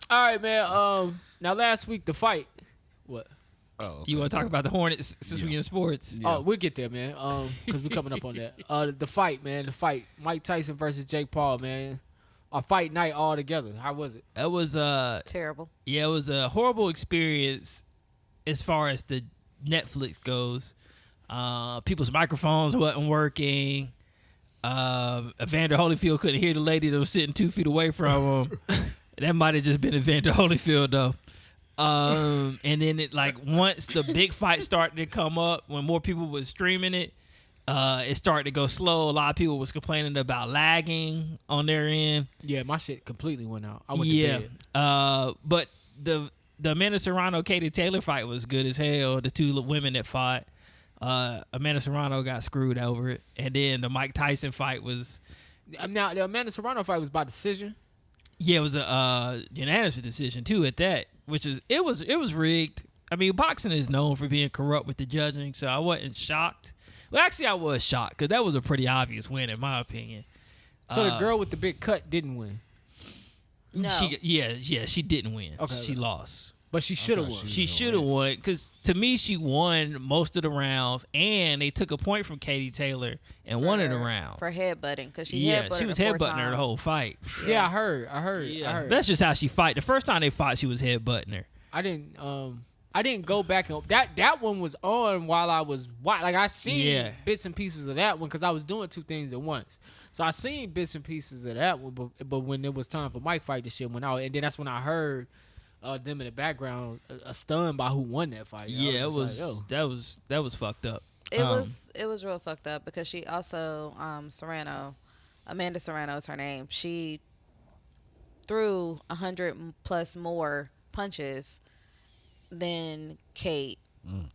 All right, man. Now last week the fight. What? Oh, okay. You want to talk about the Hornets since we in sports? Oh, we'll get there, man. Because we're coming up on that. The fight, man. The fight. Mike Tyson versus Jake Paul, man. A fight night all together. How was it? That was Terrible. Yeah, it was a horrible experience as far as the Netflix goes. People's microphones wasn't working. Evander Holyfield couldn't hear the lady that was sitting 2 feet away from him. That might have just been Evander Holyfield though. And then once the big fight started to come up, when more people was streaming it, it started to go slow. A lot of people was complaining about lagging on their end. Yeah, my shit completely went out. I went to bed. But the Amanda Serrano Katie Taylor fight was good as hell. The two women that fought, Amanda Serrano got screwed over it, and then the Mike Tyson fight was. Now the Amanda Serrano fight was by decision. Yeah, it was a unanimous decision too. At that, it was rigged. I mean, boxing is known for being corrupt with the judging, so I wasn't shocked. Well, actually, I was shocked because that was a pretty obvious win in my opinion. So the girl with the big cut didn't win. No. She didn't win. Okay, she lost. But she should have won. She should have won because to me she won most of the rounds, and they took a point from Katie Taylor in one of the rounds For headbutting, because she was headbutting her the whole fight. Yeah, I heard. Yeah, that's just how she fight. The first time they fought, she was headbutting her. I didn't go back and that one was on while I was I seen bits and pieces of that one because I was doing two things at once. So I seen bits and pieces of that one, but when it was time for Mike fight, the shit went out, and then that's when I heard them in the background stunned by who won that fight. Yeah, that was fucked up. It was real fucked up because she also Amanda Serrano is her name. She threw 100 plus more punches than Kate.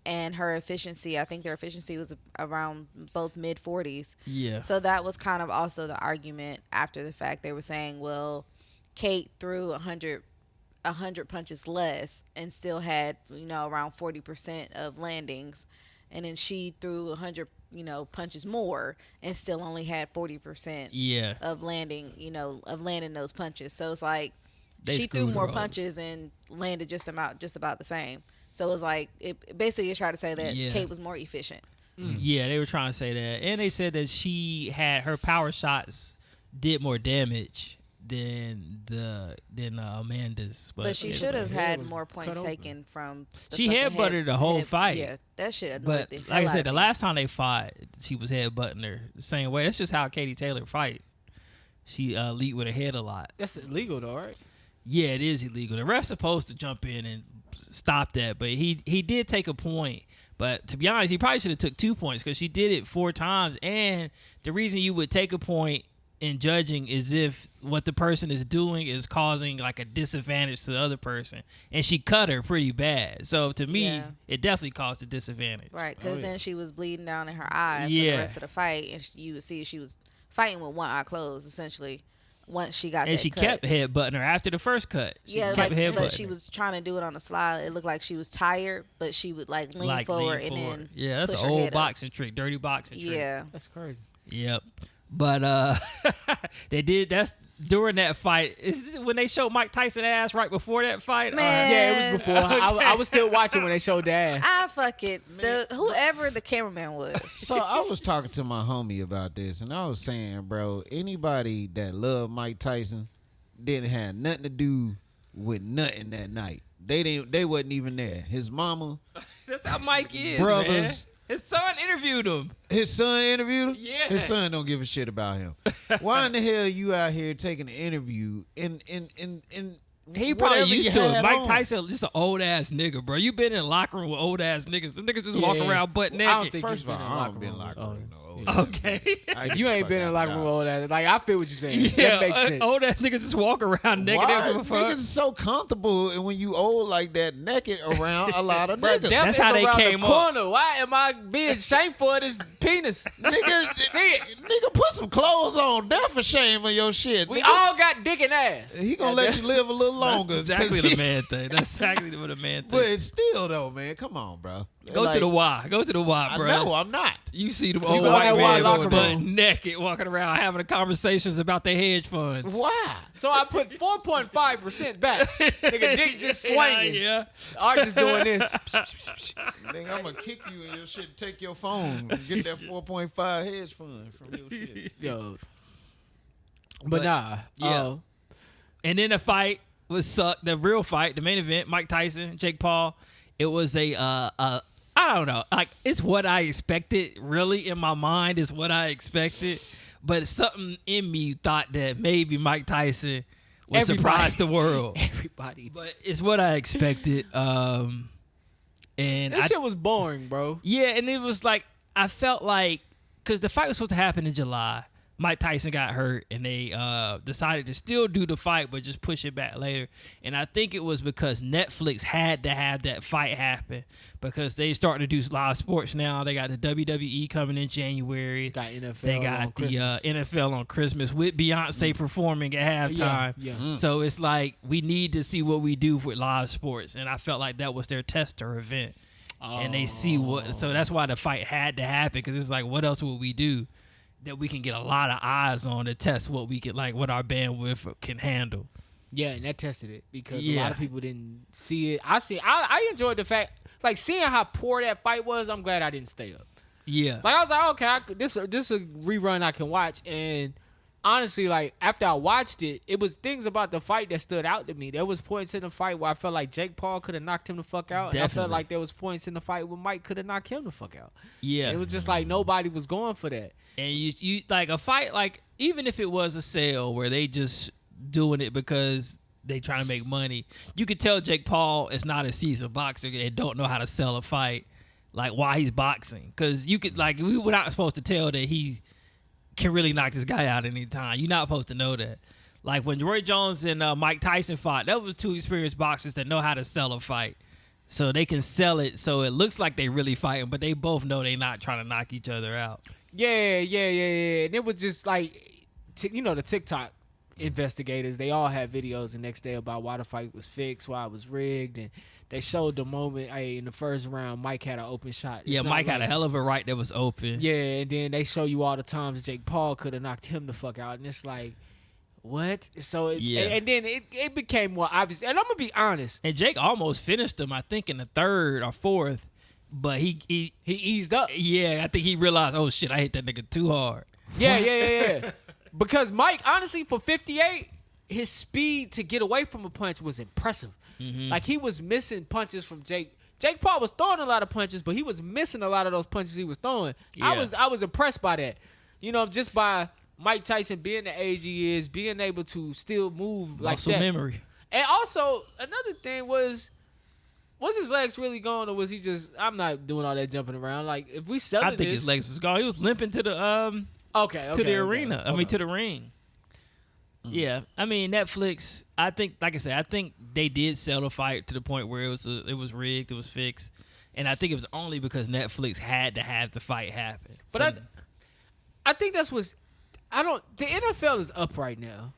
And her efficiency, I think their efficiency was around both mid-40s. Yeah. So that was kind of also the argument after the fact. They were saying, well, Kate threw 100 punches less and still had, around 40% of landings. And then she threw 100, punches more and still only had 40% of landing those punches. So it's like she threw more punches and landed just about the same. So it was like it basically tried to say that Kate was more efficient. Yeah, they were trying to say that, and they said that she had her power shots did more damage than Amanda's. But she should have had more points taken from. She headbutted the whole fight. Yeah, that shit. But like I said, the last time they fought, she was headbutting her the same way. That's just how Katie Taylor fight. She lead with her head a lot. That's illegal though, right? Yeah, it is illegal. The ref's supposed to jump in and stop that, but he did take a point. But to be honest, he probably should have took 2 points because she did it 4 times. And the reason you would take a point in judging is if what the person is doing is causing like a disadvantage to the other person. And she cut her pretty bad. So to me, it definitely caused a disadvantage. Right, because then she was bleeding down in her eye for the rest of the fight. And you would see she was fighting with one eye closed, essentially. Once she got and that she cut. kept headbutting her after the first cut. She kept headbutting but she was trying to do it on the slide. It looked like she was tired, but she would lean forward and then that's an old boxing trick, dirty boxing trick. Yeah, that's crazy. Yep, but they did. That's during that fight. Is when they showed Mike Tyson ass right before that fight? Man. Yeah, it was before. Okay. I was still watching when they showed the ass. Fuck it. Whoever the cameraman was. So I was talking to my homie about this, and I was saying, bro, anybody that loved Mike Tyson didn't have nothing to do with nothing that night. They wasn't even there. His mama. That's how Mike is, brothers. Man. His son interviewed him. His son interviewed him? Yeah. His son don't give a shit about him. Why in the hell you out here taking an interview in he probably used to it. Mike on? Tyson just an old ass nigga, bro. You been in the locker room with old ass niggas. Them niggas just walk around butt naked. First of all, I don't been in the locker room. Okay. You ain't been in the locker room with old ass. Like, I feel what you're saying. Yeah, that makes sense. Old ass niggas just walk around naked. Niggas is so comfortable, and when you old like that, naked around a lot of niggas. That's how they came the corner. Why am I being shameful of this penis? Nigga, see it. Nigga, put some clothes on. That's for shame of your shit. We nigga, all got dick and ass. He gonna let you live a little longer. That's exactly the man thing. That's exactly what a man thinks. But still, though, man, come on, bro. Go to the Y. Go to the Y, bro. No, I'm not. You see them You old go in white that Y men locker butt room. naked walking around having conversations about their hedge funds. Why? So I put 4.5% back. Nigga, dick just swinging. Yeah. Art just doing this. Nigga, I'm gonna kick you in your shit and take your phone and get that 4.5 hedge fund from your shit. Yo. But nah. Yeah. And then the fight was sucked. The real fight, the main event, Mike Tyson, Jake Paul. It was I don't know. Like, it's what I expected. Really, in my mind, is what I expected. But something in me thought that maybe Mike Tyson would surprise the world. Everybody. But it's what I expected. And This shit was boring, bro. yeah, and it was like, I felt like, because the fight was supposed to happen in July. Mike Tyson got hurt, and they decided to still do the fight, but just push it back later. And I think it was because Netflix had to have that fight happen because they starting to do live sports now. They got the WWE coming in January. Got NFL They got on the Christmas. NFL on Christmas with Beyonce performing at halftime. Yeah. So it's like we need to see what we do with live sports, and I felt like that was their tester event. And they see what, so that's why the fight had to happen because it's like, what else would we do that we can get a lot of eyes on to test what we can, like, what our bandwidth can handle. Yeah, and that tested it because a Yeah. lot of people didn't see it. I enjoyed the fact, like, seeing how poor that fight was. I'm glad I didn't stay up. Yeah. Like, I was like, okay, this is a rerun I can watch. And honestly, like, after I watched it, it was things about the fight that stood out to me. There was points in the fight where I felt like Jake Paul could have knocked him the fuck out. And I felt Definitely. like there was points in the fight where Mike could have knocked him the fuck out. Yeah. And it was just like nobody was going for that. And you like a fight, like, even if it was a sale where they just doing it because they trying to make money, you could tell Jake Paul is not a seasoned boxer and don't know how to sell a fight, like, while he's boxing. Because you could, like, we were not supposed to tell that he can really knock this guy out any time. You're not supposed to know that. Like, when Roy Jones and Mike Tyson fought, that was two experienced boxers that know how to sell a fight. So they can sell it so it looks like they really fighting, but they both know they not trying to knock each other out. Yeah. And it was just like, the TikTok investigators, they all had videos the next day about why the fight was fixed, why it was rigged, and they showed the moment, hey, in the first round, Mike had an open shot. It's Yeah, not Mike had like- a hell of a right that was open. Yeah, and then they show you all the times Jake Paul could have knocked him the fuck out, and it's like, what? So and then it became more obvious. And I'm gonna be honest, And Jake almost finished him, I think, in the third or fourth, but he he eased up. I think he realized, oh shit, I hit that nigga too hard. Yeah. Because Mike, honestly, for 58, his speed to get away from a punch was impressive. Like, he was missing punches from Jake. Jake Paul was throwing a lot of punches, but he was missing a lot of those punches he was throwing. Yeah. I was impressed by that. Just by Mike Tyson being the age he is, being able to still move like Muscle that. memory. And also, another thing was his legs really gone, or was he just, I'm not doing all that jumping around. Like, if we sell I this, think his legs was gone. He was limping to the to the arena. I mean, to the ring. Yeah, I mean, Netflix. I think, like I said, I think they did sell the fight to the point where it was rigged, it was fixed, and I think it was only because Netflix had to have the fight happen. But I think that's what's. The NFL is up right now,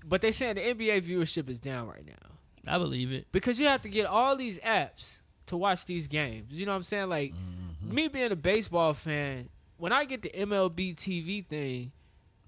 but they saying the NBA viewership is down right now I believe it. because you have to get all these apps to watch these games. You know what I'm saying? Like, me being a baseball fan, when I get the MLB TV thing,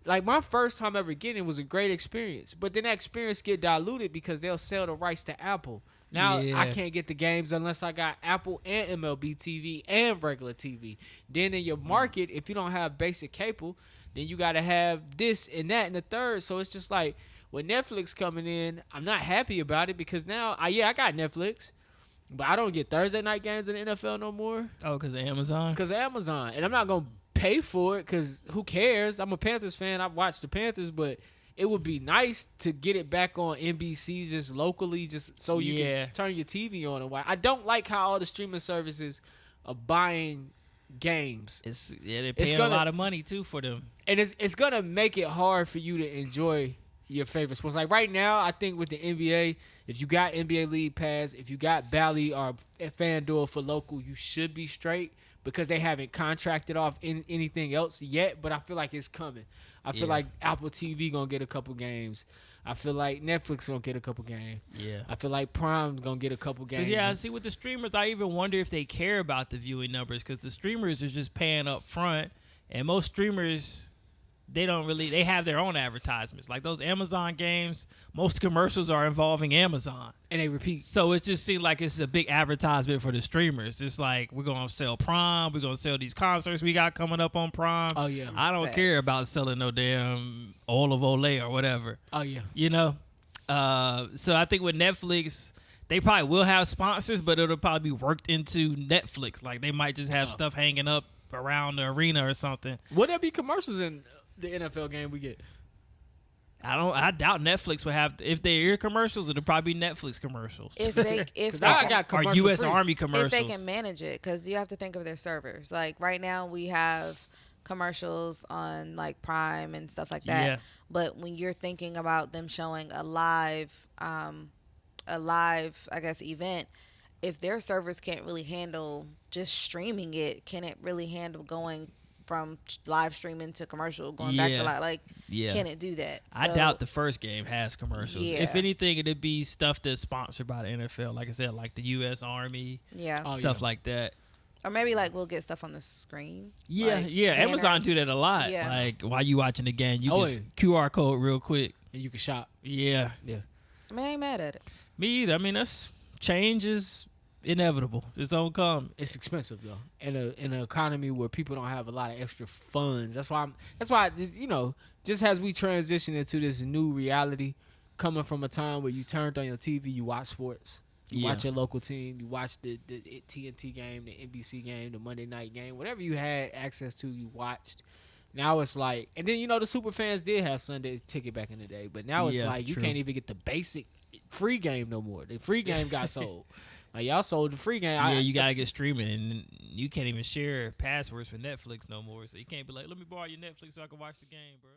like, my first time ever getting it was a great experience, but then that experience get diluted because they'll sell the rights to Apple. Now Yeah. I can't get the games unless I got Apple and MLB TV and regular TV. Then in your market, if you don't have basic cable, then you got to have this and that and the third. So it's just like, with Netflix coming in, I'm not happy about it because now, I got Netflix, but I don't get Thursday night games in the NFL no more Oh, because of Amazon. because of Amazon. And I'm not going to pay for it because who cares? I'm a Panthers fan. I've watched the Panthers, but it would be nice to get it back on NBC just locally, just so you can just turn your TV on and watch. I don't like how all the streaming services are buying games. They're paying a lot of money too for them. And it's gonna make it hard for you to enjoy your favorite sports. Like, right now, I think with the NBA, if you got NBA League Pass, if you got Bally or FanDuel for local, you should be straight because they haven't contracted off anything else yet. But I feel like it's coming. I feel like Apple TV gonna get a couple games. I feel like Netflix gonna get a couple games. Yeah. I feel like Prime's gonna get a couple games. Yeah, see with the streamers, I even wonder if they care about the viewing numbers because the streamers are just paying up front, and most streamers they have their own advertisements. Like those Amazon games, most commercials are involving Amazon. And they repeat. So it just seems like it's a big advertisement for the streamers. It's like, we're going to sell Prime. We're going to sell these concerts we got coming up on Prime. Oh, yeah. I don't care about selling no damn Oil of Olay or whatever. Oh, yeah. You know? So I think with Netflix, they probably will have sponsors, but it'll probably be worked into Netflix. Like they might just have stuff hanging up around the arena or something. Would there be commercials in the NFL game we get? I doubt Netflix would have. If they hear commercials, it'll probably be Netflix commercials. If they I got or commercial U.S. free. Army commercials. If they can manage it, because you have to think of their servers. Like right now, we have commercials on like Prime and stuff like that. Yeah. But when you're thinking about them showing a live, I guess, event, if their servers can't really handle just streaming it, can it really handle going from live streaming to commercial, going back to can it do that? I doubt the first game has commercials. Yeah. If anything, it'd be stuff that's sponsored by the NFL. Like I said, like the U.S. Army, stuff like that. Or maybe like we'll get stuff on the screen. Yeah, like yeah. banner. Amazon do that a lot. Yeah. Like while you watching the game, you Oh, can QR code real quick. And you can shop. Yeah. Yeah. I mean, I ain't mad at it. Me either. I mean, that's change is inevitable. It's gonna come. It's expensive though. In an economy where people don't have a lot of extra funds. That's why you know, just as we transition into this new reality, coming from a time where you turned on your TV, you watch sports. You watch your local team. You watch the TNT game, the NBC game, the Monday night game, whatever you had access to, you watched. Now it's like, and then you know the super fans did have Sunday ticket back in the day, but now it's like you can't even get the basic free game no more. The free game got sold. Like y'all sold the free game. Yeah, you gotta get streaming, and you can't even share passwords for Netflix no more. So you can't be like, "Let me borrow your Netflix so I can watch the game, bro."